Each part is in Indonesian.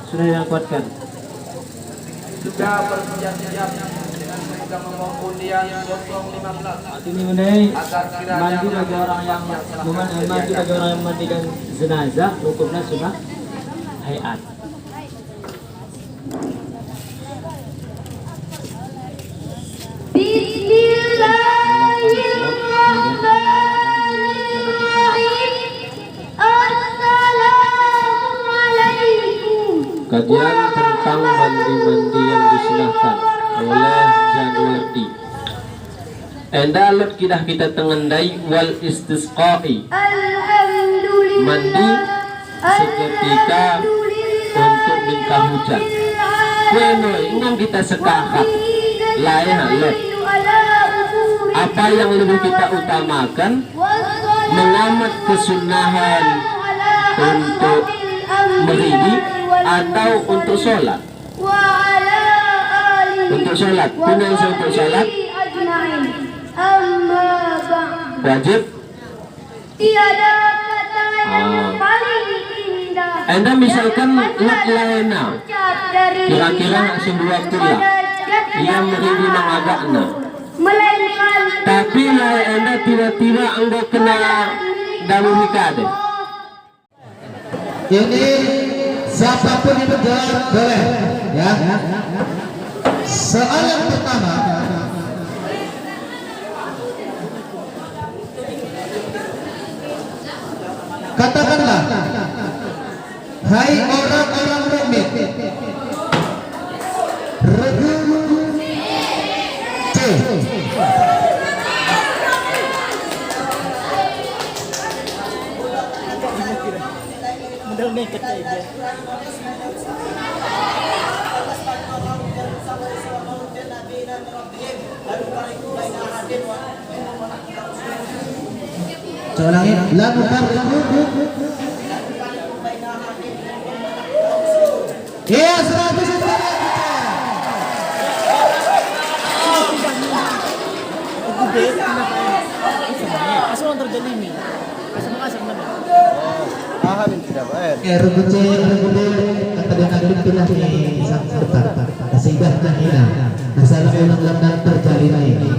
Sudah dikuatkan. Juga bersiap-siap dengan memegang nomor undian 015. Ini mengenai Agar kiranya mandi bagi orang yang mandi bagi orang yang memandikan jenazah, hukumnya sunnah hayat. Kajian tentang mandi-mandi yang disunahkan oleh Januardi. Endalep kita tengendai wal istisqai, mandi seketika untuk minta hujan. Kueno ingat kita sekahat lain lep. Apa yang lebih kita utamakan, mengamat kesunahan untuk meridi atau untuk sholat. Untuk sholat, punya untuk sholat wajib. Tiada kata yang paling indah. Anda misalkan nak laena, kira-kira nak sebuah kuliah, yang meridi mengagakna. Tapi lah Anda tiba-tiba Anda kena dalam hikade. Ini siapapun itu jawab boleh, ya. Soalan pertama, katakanlah, hai orang-orang mukmin, regu C. Ulangi, lakukan iya 100 itu. Kata dia nabi pindah di sang serta sehingga hina masalah ulang-ulang terjalin ini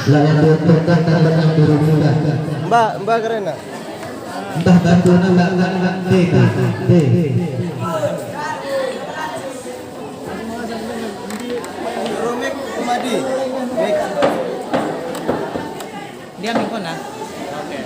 lawan diuntungkan dan benang biru muda mbak karena mbak bantu mbak D Romek Kumadi dia mingkon nah oke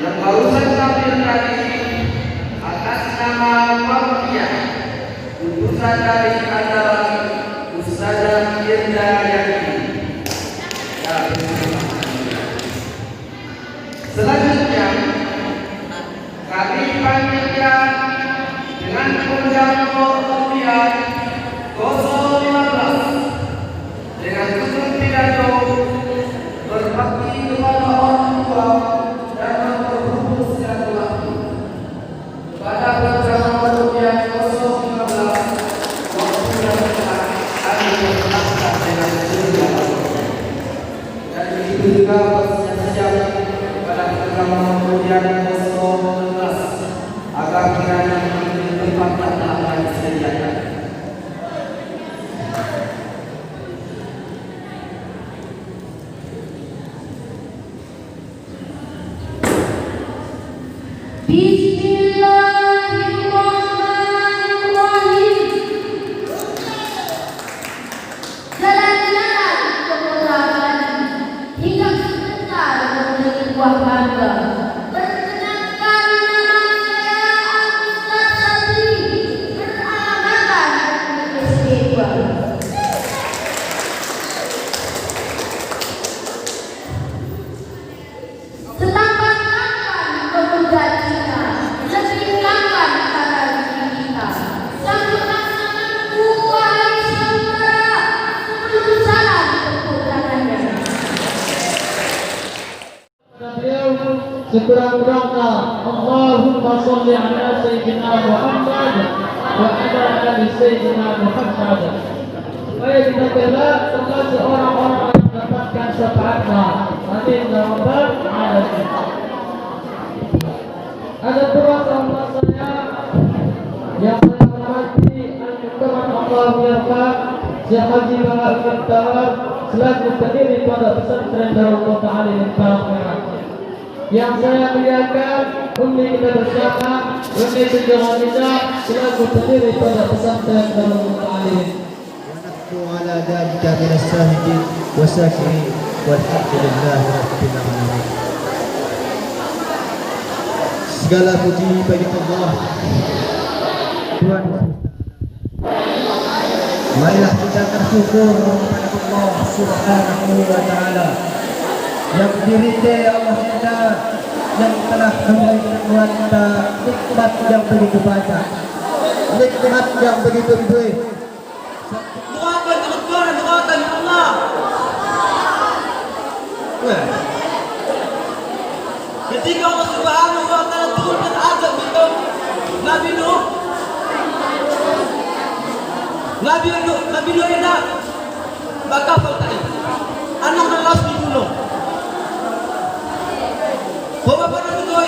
yang barusan tampil tadi atas nama Mafia, utusan dari adalah Ustazah Firda Yani. Selanjutnya kami panggilkan dengan undang Mafia 015 dengan tutur pidato berbakti kepada orang tua dan memperhubung silaturahmi pada perjalanan ujian 015 waktu yang telah kami berlaksanakan dengan sejauh dan begitu juga bersiap-siap pada perjalanan ujian 015 agar kiranya menjadi tempat yang telah kami sediakan. sekurang-kurangnya Allahumma sholli ala Sayyidina Muhammad wa ala ali Sayyidina Muhammad, supaya kita kelak termasuk orang-orang yang mendapatkan syafaatnya. Amin ya rabbal alamin. Ada pula sahabat saya yang saya hormati, Al-Mukarram Allah Yarfaq Syekh Haji Bahar Kentawar selaku pendiri Pondok Pesantren Darul Ta'alim Al-Fatihah. Yang saya muliakan Umi kita bersama, Umi Binti Hamidah selaku pendiri Pondok Pesantren Darul Ta'alim. وعلى ذلك من الشاهدين والشاكرين والحمد لله رب العالمين. Segala puji bagi Allah Tuhan. Marilah kita bersyukur kepada Allah Subhanahu wa taala yang diridai Allah kita, yang telah memberikan kita nikmat yang begitu banyak, nikmat yang begitu baik. Doakan kebetulan, doakan Allah. Ketika Allah Subhanahu wa taala turunkan azab itu Nabi Nuh ini bakal tadi anak nalas dibunuh. Bapak pada betul.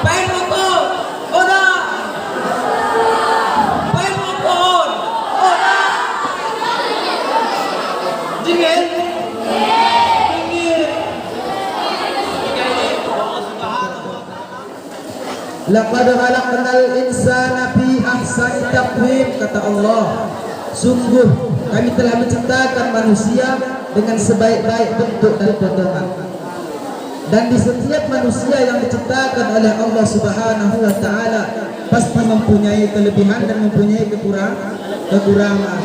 Pain moto, oda. Pain mohon, oda. Jingin. Laqad khalaqnal insana fi ahsani taqwim, kata Allah. Sungguh kami telah menciptakan manusia dengan sebaik-baik bentuk dan potongan. Dan di setiap manusia yang diciptakan oleh Allah Subhanahu wa taala pasti mempunyai kelebihan dan mempunyai kekurangan.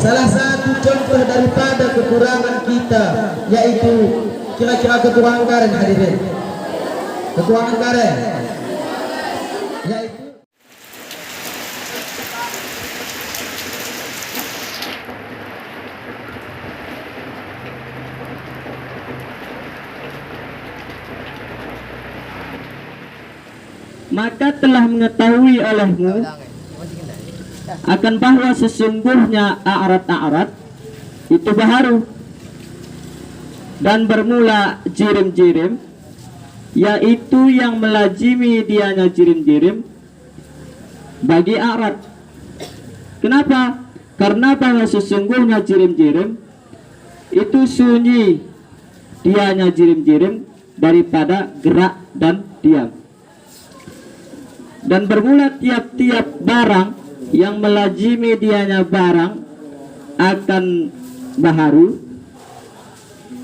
Salah satu contoh daripada kekurangan kita yaitu kira-kira kekurangan karen, hadirin. Kekurangan karen yaitu maka telah mengetahui olehmu akan bahwa sesungguhnya a'rad itu baharu dan bermula jirim-jirim, yaitu yang melazimi dianya jirim-jirim bagi a'rad. Kenapa? Karena bahwa sesungguhnya jirim-jirim itu sunyi dianya jirim-jirim daripada gerak dan diam. Dan bermula tiap-tiap barang yang melazimi dianya barang akan baharu,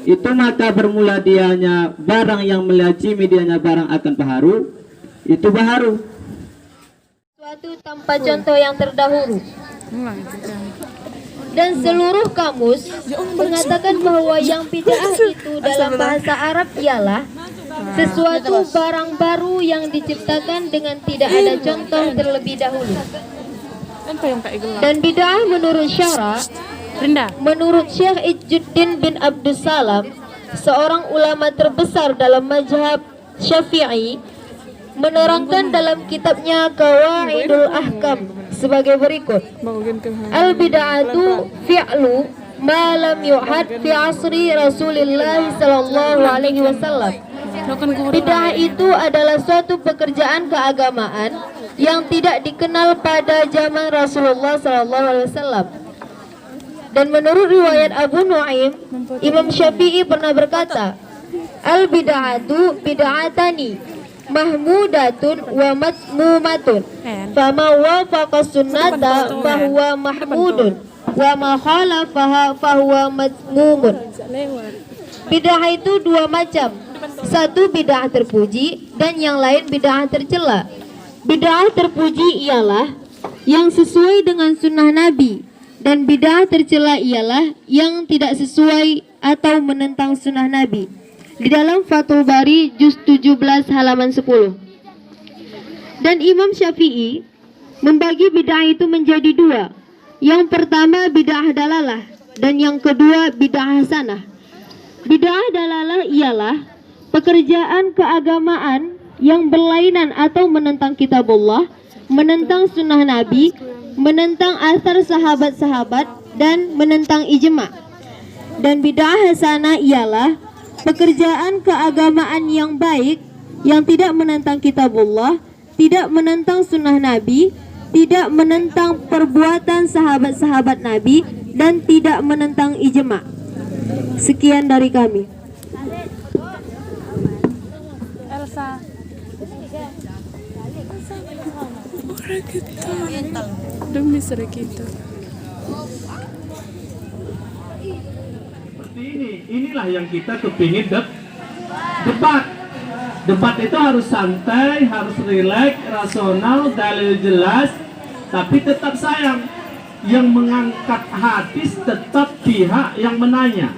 itu maka bermula dianya barang yang melazimi dianya barang akan baharu, itu baharu. Suatu tanpa contoh yang terdahulu. Dan seluruh kamus mengatakan bahwa yang bid'ah itu dalam bahasa Arab ialah sesuatu barang baru yang diciptakan dengan tidak ada contoh terlebih dahulu. Dan bid'ah menurut syara, menurut Syekh Izzuddin bin Abdus Salam, seorang ulama terbesar dalam mazhab Syafi'i, menerangkan dalam kitabnya Qawaidul Ahkam sebagai berikut: al-bid'atu fi'lu ma lam yu'had fi asri Rasulullah sallallahu alaihi wasallam. Bid'ah itu adalah suatu pekerjaan keagamaan yang tidak dikenal pada zaman Rasulullah sallallahu alaihi wasallam. Dan menurut riwayat Abu Nuaim, Imam Syafi'i pernah berkata, al-bid'atu bid'atani mahmudatun wa matmumatun, fama wafaqa sunnata fahuwa mahmudun wa ma khalafaha fahuwa matmumun. Bid'ah itu dua macam. Satu bid'ah terpuji dan yang lain bid'ah tercela. Bid'ah terpuji ialah yang sesuai dengan sunnah Nabi, dan bid'ah tercela ialah yang tidak sesuai atau menentang sunnah Nabi. Di dalam Fathul Bari juz 17 halaman 10. Dan Imam Syafi'i membagi bid'ah itu menjadi dua. Yang pertama bid'ah dalalah dan yang kedua bid'ah hasanah. Bid'ah dalalah ialah pekerjaan keagamaan yang berlainan atau menentang kitabullah, menentang sunnah Nabi, menentang asar sahabat-sahabat, dan menentang ijma'. Dan bid'ah hasanah ialah pekerjaan keagamaan yang baik yang tidak menentang kitabullah, tidak menentang sunnah Nabi, tidak menentang perbuatan sahabat-sahabat Nabi, dan tidak menentang ijma'. Sekian dari kami. Demi seri kita. Seperti inilah yang kita kepingin debat. Debat itu harus santai, harus rileks, rasional, dalil jelas, tapi tetap sayang. Yang mengangkat hadis tetap pihak yang menanya.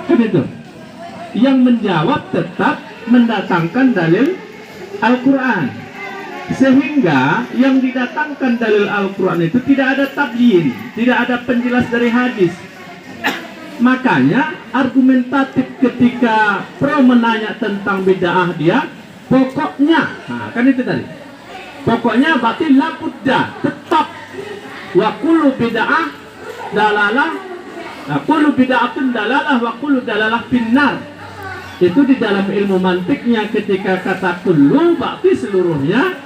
Kan itu. Yang menjawab tetap mendatangkan dalil Al-Quran. Sehingga yang didatangkan dalil Al-Quran itu tidak ada tabyin, tidak ada penjelas dari hadis. Makanya argumentatif ketika pro menanya tentang bid'ah dia, pokoknya, nah, kan itu tadi. Pokoknya berarti la budda, tetap wa kullu bid'ah dalalah, kullu bid'atun dalalah wa kullu dalalah finnar. Itu di dalam ilmu mantiknya ketika kata kullu berarti seluruhnya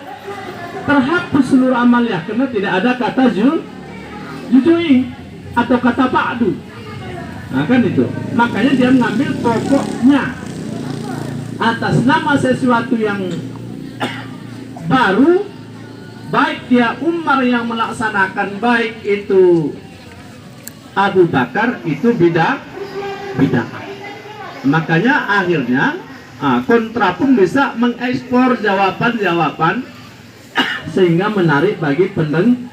terhapus seluruh amalnya karena tidak ada kata jujui atau kata ba'du. Nah kan itu. Makanya dia mengambil pokoknya atas nama sesuatu yang baru, baik dia Umar yang melaksanakan, baik itu Abu Bakar, itu bid'ah. Makanya akhirnya kontra pun bisa mengekspor jawaban-jawaban sehingga menarik bagi pendengar.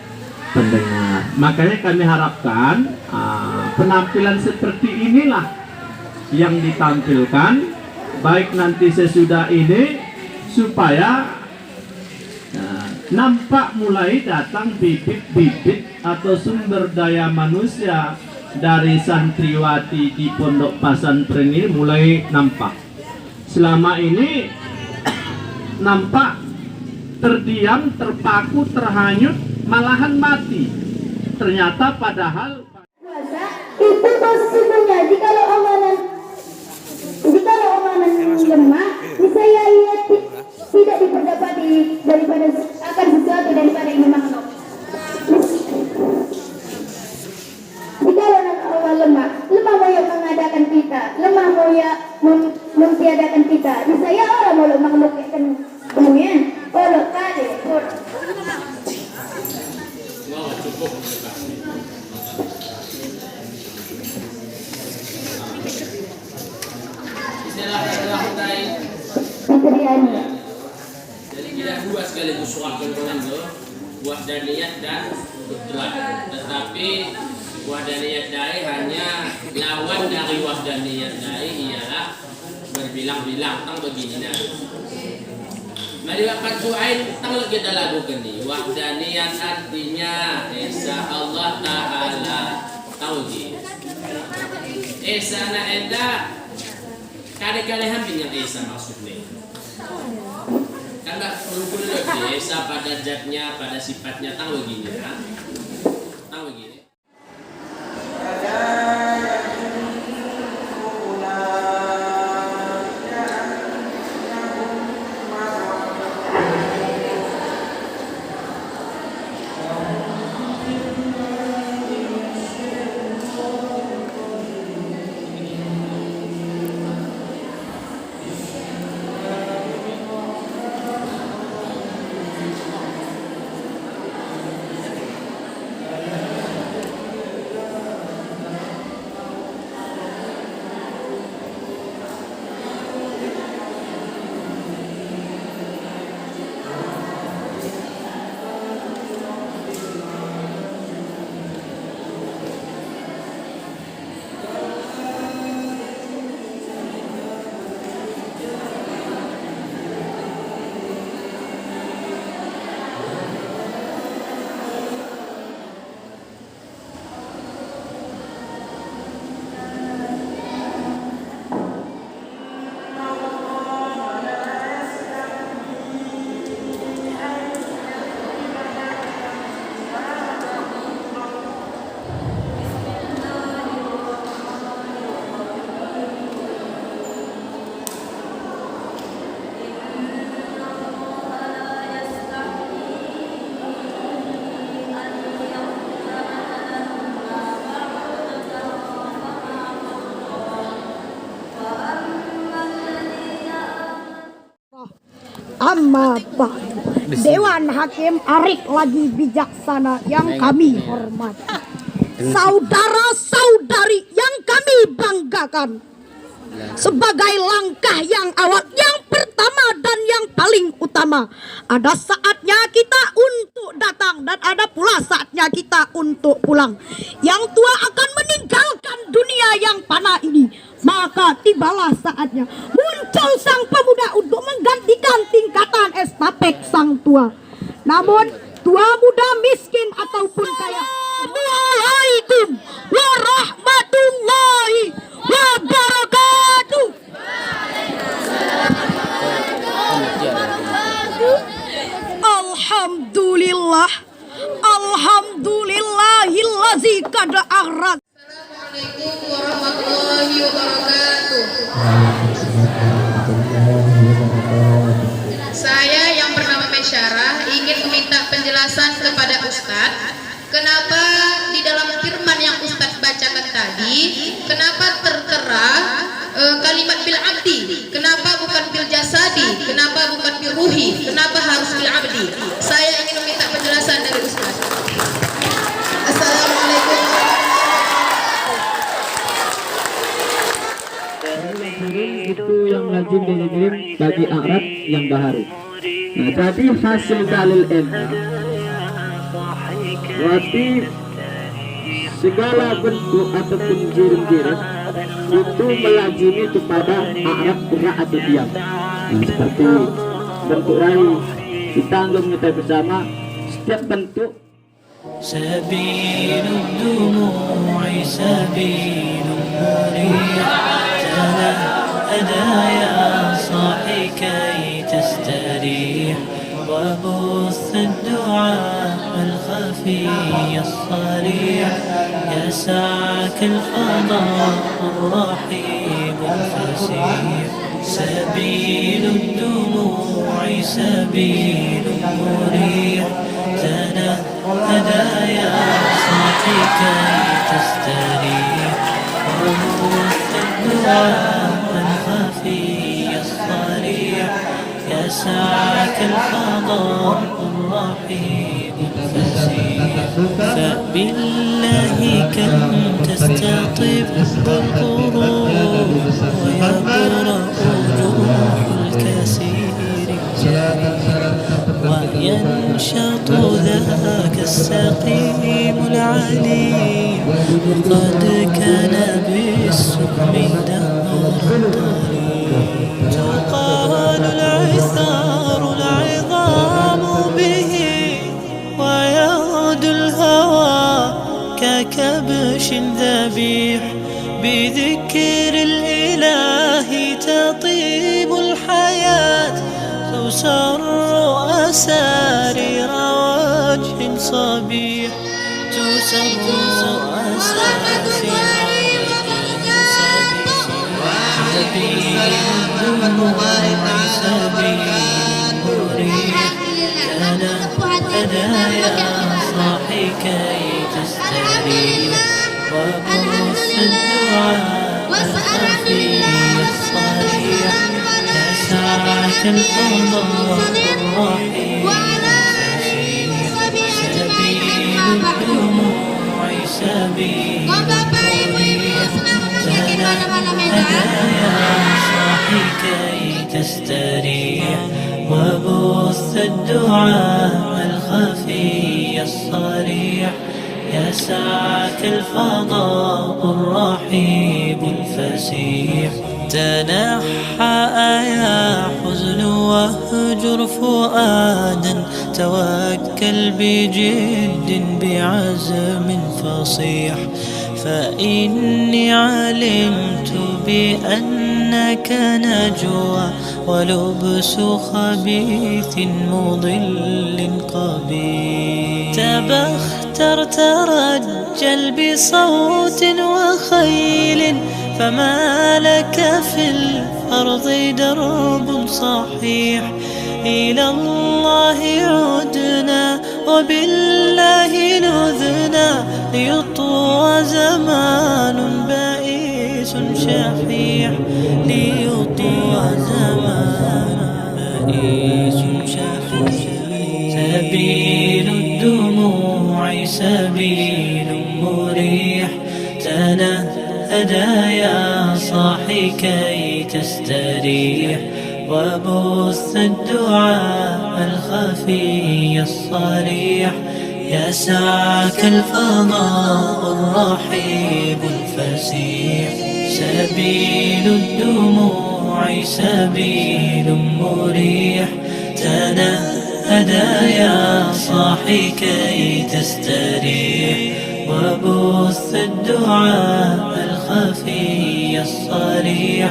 Makanya kami harapkan penampilan seperti inilah yang ditampilkan baik nanti sesudah ini supaya nampak mulai datang bibit-bibit atau sumber daya manusia dari santriwati di pondok pesantren ini mulai nampak. Selama ini nampak terdiam, terpaku, terhanyut, malahan mati. Ternyata padahal itu sesungguhnya jikalau amalan lemah, niscaya ia tidak diperdapati daripada akan sesuatu daripada ini makhluk. Jikalau Allah lemah mau yang mengadakan kita, lemah mau yang mentiadakan kita, niscaya orang mau makhluk akan kemudian Allah tadi. Jadi tidak dua sekaligus soal itu, wahdaniyat dan mutlak. Tetapi wahdaniyat dai hanya lawan dari wahdaniyat dai ialah berbilang-bilang tang begini nah. Mari wakat suain tang lagi lagu kini. Wahdaniyat artinya Esa Allah Ta'ala tauhid. Esa na enda kali-kali hampir yang Esa maksudnya. Karena perlu lebih Esa pada zatnya, pada sifatnya tahu begini ya. Tahu begini. Amma ba'du. Dewan Hakim Arik lagi bijaksana yang kami hormati, saudara-saudari yang kami banggakan, sebagai langkah yang awal, yang pertama dan yang paling utama, ada saatnya kita untuk datang dan ada pula saatnya kita untuk pulang. Yang tua akan meninggalkan dunia yang fana ini, maka tibalah saatnya muncul sang pemuda untuk menggantikan tingkatan estafet sang tua. Namun tua muda miskin ataupun kaya, Assalamualaikum warahmatullahi wabarakatuh. Alhamdulillah, alhamdulillahillazi qad aghrak. Assalamualaikum warahmatullahi wabarakatuh. Saya yang bernama Mesyarah ingin meminta penjelasan kepada Ustadz, kenapa di dalam firman yang Ustadz bacakan tadi, kenapa tertera kalimat bil abdi, kenapa bukan bil jasadi, kenapa bukan bil ruhi, kenapa harus bil abdi? Saya ingin meminta penjelasan dari Ustadz. Assalamualaikum. Itu yang lazim dikirim bagi Arab yang baharu. Nah, jadi hasil dalil ilmu berarti segala bentuk ataupun jirim-jirim itu melazimi kepada Arab gerak atau diam. Nah, seperti bentuk rai kita anggap bersama setiap bentuk. سبيل الدموع سبيل مريح هدايا صاحي كي تستريح وبث الدعاء الخفي الصريح يسعك الفضاء الرحيم الفسيح سبيل الدموع سبيل مريح هدايا صاحي كي تستريح وبث الدعاء الخفي الصريح يسعك الفضاء الرحيم الفسيح فبالله كم تستطيب القلوب ويبرأ جروح الكثير وينشط ذاك السقيم العليم وقد كان بالسقم دهر طريق تقال العثار العظام به ويغدو الهوى ككبش ذبيح بذكر الإله تطيب الحياة تسر أسارير وجه صبيح تسر أسارير سبيل الدموع سبيل مريح هدايا صاحي كي تستريح وبث الدعاء الخفي الصريح يسعك الفضاء الرحيم سبيل الدموع سبيل مريح هدايا صاحي كي تستريح وبث الدعاء الخفي الصريح يسعك الفضاء الرحيب الفسيح تنحى يا حزن واهجر فؤادا توكل بجد بعزم فصيح فإني علمت بأنك نجوى ولبس خبيث مضل قبيح تبختر ترجل بصوت وخيل فما لك في الأرض درب صحيح إلى الله عدنا وبالله نذنا ليطوى زمان بائس شحيح ليطوى زمان أنيس شفيع سبيل الدموع سبيل مريح تنهدى يا صاحي كي تستريح وبث الدعاء الخفي الصريح يسعك الفضاء الرحيب الفسيح سبيل الدموع سبيل مريح تنهدى يا صاحي كي تستريح وبث الدعاء الخفي الصريح